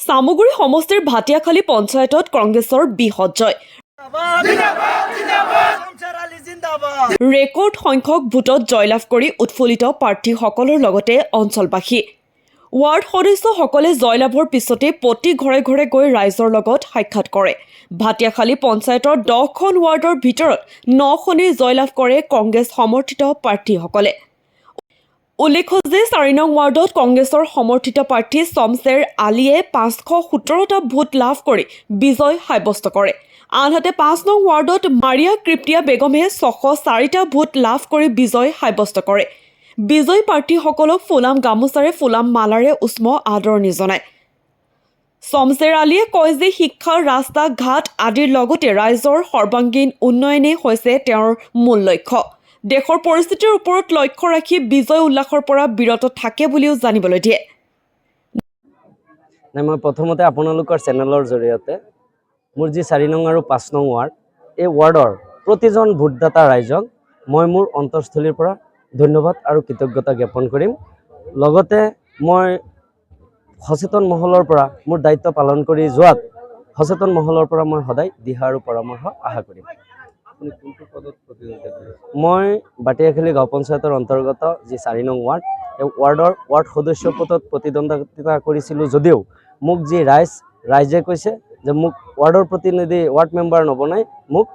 সামগুৰি সমষ্টিৰ ভাটিয়াখালী পঞ্চায়তত কংগ্ৰেছৰ বৃহৎ জয়। ৰেকৰ্ড সংখ্যক ভোটত জয়লাভ কৰি উৎফুল্লিত প্ৰাৰ্থীসকলৰ লগতে অঞ্চলবাসী। ৱাৰ্ড সদস্যসকলে জয়লাভৰ পিছতে প্ৰতি ঘৰে ঘৰে গৈ ৰাইজৰ লগত সাক্ষাৎ কৰে। ভাটিয়াখালী পঞ্চায়তৰ 10খন ৱাৰ্ডৰ ভিতৰত 9খনেই জয়লাভ কৰে কংগ্ৰেছ সমৰ্থিত প্ৰাৰ্থীসকলে। উল্লেখ্য যে 4 নং ৱাৰ্ডত কংগ্ৰেছৰ সমৰ্থিত প্ৰাৰ্থী শমছেৰ আলীয়ে 517টা ভোট লাভ কৰি বিজয় সাব্যস্ত কৰে। আনহাতে 5 নং ৱাৰ্ডত মাৰিয়া কৃপ্তিয়া বেগমে 604টা ভোট লাভ কৰি বিজয় সাব্যস্ত কৰে। বিজয়ী প্ৰাৰ্থীসকলক ফুলাম গামোচাৰে ফুলাম মালাৰে উষ্ম আদৰণি জনায়। শমছেৰ আলীয়ে কয় যে শিক্ষা, ৰাস্তা ঘাট আদিৰ লগতে ৰাইজৰ সৰ্বাংগীন উন্নয়নেই হৈছে তেওঁৰ মূল লক্ষ্য। দেশৰ পৰিস্থিতিৰ ওপৰত লক্ষ্য ৰাখি বিজয় উল্লাসৰ পৰা বিৰত থাকে বুলিও জানিবলৈ দিয়ে। মই প্ৰথমতে আপোনালোকৰ চেনেলৰ জৰিয়তে মোৰ যি 4 নং আৰু 5 নং ৱাৰ্ড, এই ৱাৰ্ডৰ প্ৰতিজন ভোটদাতা ৰাইজক মই মোৰ অন্তৰস্থলীৰ পৰা ধন্যবাদ আৰু কৃতজ্ঞতা জ্ঞাপন কৰিম। লগতে মই সচেতন মহলৰ পৰা মোৰ দায়িত্ব পালন কৰি যোৱাত সচেতন মহলৰ পৰা মই সদায় দিহা আৰু পৰামৰ্শ আশা কৰিম। মই ভাটিয়াখালী গাঁও পঞ্চায়তৰ অন্তৰ্গত যি 4 নং ৱাৰ্ড, এই ৱাৰ্ড সদস্য পদত প্ৰতিদ্বন্দ্বিতা কৰিছিলোঁ যদিও মোক যি ৰাইজে কৈছে যে মোক ৱাৰ্ডৰ প্ৰতিনিধি ৱাৰ্ড মেম্বাৰ নবনাই মোক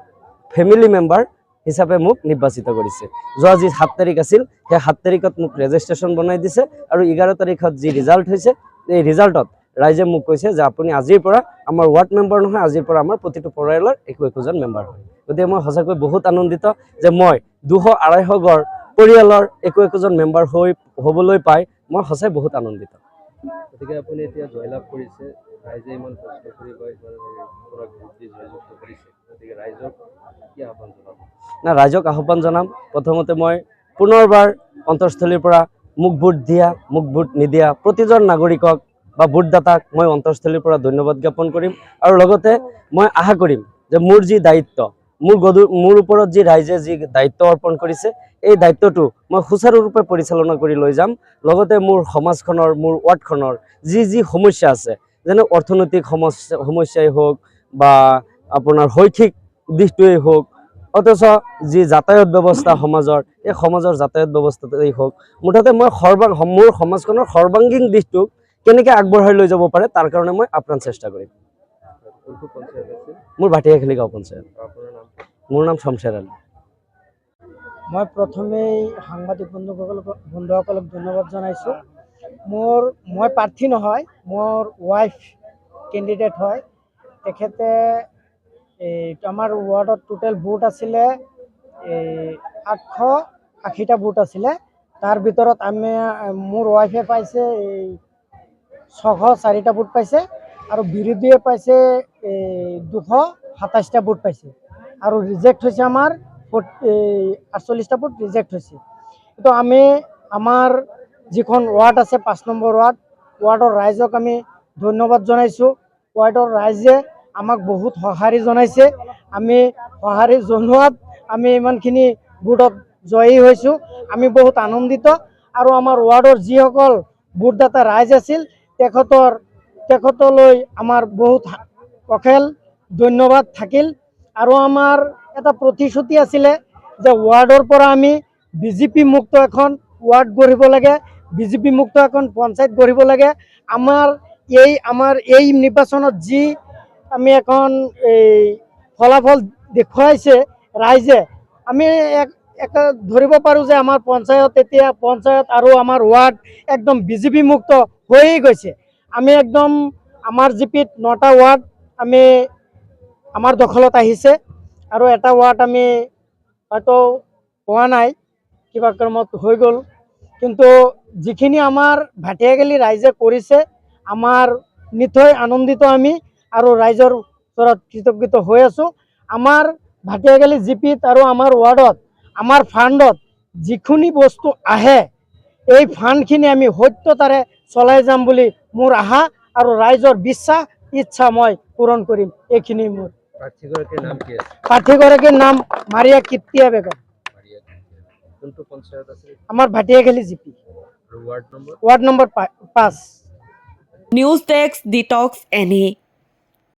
ফেমিলি মেম্বাৰ হিচাপে মোক নিৰ্বাচিত কৰিছে। যোৱা যি 7 তাৰিখ আছিল, সেই 7 তাৰিখত মোক ৰেজিষ্ট্ৰেশ্যন বনাই দিছে আৰু 11 তাৰিখত যি ৰিজাল্ট হৈছে, এই ৰিজাল্টত ৰাইজে মোক কৈছে যে আপুনি আজিৰ পৰা আমাৰ ৱাৰ্ড মেম্বাৰ নহয়, আজিৰ পৰা আমাৰ প্ৰতিটো পৰিয়ালৰ একোজন মেম্বাৰ হয়। গতিকে মই সঁচাকৈ বহুত আনন্দিত যে মই 200-250 ঘৰ পৰিয়ালৰ একোজন মেম্বাৰ হ'বলৈ পাই মই সঁচাই বহুত আনন্দিত। গতিকে আপুনি এতিয়া জয়লাভ কৰিছে, ৰাইজে ইমান কষ্ট কৰি জয়যুক্ত কৰিছে, গতিকে ৰাইজক কি আহ্বান জনাব? ৰাইজক আহ্বান জনাম, প্ৰথমতে মই পুনৰবাৰ অন্তৰস্থলীৰ পৰা মোক ভোট দিয়া, মোক ভোট নিদিয়া প্ৰতিজন নাগৰিকক বা ভোটদাতাক মই অন্তৰস্থলীৰ পৰা ধন্যবাদ জ্ঞাপন কৰিম। আৰু লগতে মই আশা কৰিম যে মোৰ যি দায়িত্ব, মোৰ ওপৰত যি ৰাইজে যি দায়িত্ব অৰ্পণ কৰিছে, এই দায়িত্বটো মই সুচাৰুৰূপে পৰিচালনা কৰি লৈ যাম। লগতে মোৰ সমাজখনৰ, মোৰ ৱাৰ্ডখনৰ যি সমস্যা আছে, যেনে অৰ্থনৈতিক সমস্যাই হওক বা আপোনাৰ শৈক্ষিক দিশটোৱেই হওক, অথচ যি যাতায়াত ব্যৱস্থা সমাজৰ, এই সমাজৰ যাতায়াত ব্যৱস্থাতেই হওক, মুঠতে মই মোৰ সমাজখনৰ সৰ্বাংগীন দিশটোক কেনেকৈ আগবঢ়াই লৈ যাব পাৰে তাৰ কাৰণে মই আপ্ৰাণ চেষ্টা কৰিম। মোৰ ভাটিয়াখালী গাঁও পঞ্চায়ত। মোৰ নাম শমছেৰ আলী। মই প্ৰথমেই সাংবাদিক বন্ধুসকলক ধন্যবাদ জনাইছোঁ। মই প্ৰাৰ্থী নহয়, মোৰ ৱাইফ কেণ্ডিডেট হয়। তেখেতে আমাৰ ৱাৰ্ডত টোটেল ভোট আছিলে 880টা ভোট আছিলে। তাৰ ভিতৰত মোৰ ৱাইফে পাইছে 604টা ভোট পাইছে আৰু বিৰোধীয়ে পাইছে 227টা ভোট পাইছে আৰু ৰিজেক্ট হৈছে আমাৰ 48টা ভোট ৰিজেক্ট হৈছে। তো আমাৰ যিখন ৱাৰ্ড আছে 5 নম্বৰ ৱাৰ্ডৰ ৰাইজক আমি ধন্যবাদ জনাইছোঁ। ৱাৰ্ডৰ ৰাইজে আমাক বহুত সঁহাৰি জনাইছে। আমি সঁহাৰি জনোৱাত আমি ইমানখিনি ভোটত জয়ী হৈছোঁ। আমি বহুত আনন্দিত আৰু আমাৰ ৱাৰ্ডৰ যিসকল ভোটদাতা ৰাইজ আছিল তেখেতলৈ আমাৰ বহুত অশেষ ধন্যবাদ থাকিল। আৰু আমাৰ এটা প্ৰতিশ্ৰুতি আছিলে যে ৱাৰ্ডৰ পৰা আমি বিজেপি মুক্ত এখন ৱাৰ্ড গঢ়িব লাগে, বিজেপি মুক্ত এখন পঞ্চায়ত গঢ়িব লাগে। আমাৰ এই নিৰ্বাচনত যি আমি এখন ফলাফল দেখুৱাইছে ৰাইজে, আমি ধৰিব পাৰোঁ যে আমাৰ পঞ্চায়ত আৰু আমাৰ ৱাৰ্ড একদম বিজেপি মুক্ত হৈয়ে গৈছে। আমি একদম আমাৰ জিপিত 9টা ৱাৰ্ড আমাৰ দখলত আহিছে আৰু এটা ৱাৰ্ড আমি হয়তো পোৱা নাই, কিবা ক্ৰমত হৈ গ'ল। কিন্তু যিখিনি আমাৰ ভাটিয়াখালী ৰাইজে কৰিছে, আমাৰ নিশ্চয় আনন্দিত আমি আৰু ৰাইজৰ ওচৰত কৃতজ্ঞ হৈ আছোঁ। আমাৰ ভাটিয়াখালী জিপিত আৰু আমাৰ ৱাৰ্ডত আমাৰ ফাণ্ডত যিখিনি বস্তু আহে, এই ফাণ্ডখিনি আমি সত্যতাৰে চলাই যাম বুলি মোৰ আশা আৰু ৰাইজৰ বিশ্বাস, ইচ্ছা মই পূৰণ কৰিম। এইখিনি মোৰ প্ৰাৰ্থীগৰাকীৰ নাম কি আছে? প্ৰাৰ্থীগৰাকীৰ নাম মাৰিয়া কৃপ্তিয়া বেগম। কোনটো পঞ্চায়ত আছে? আমাৰ Bhatiakhali GP, ward number 5। News desk ডিটক্স এনি।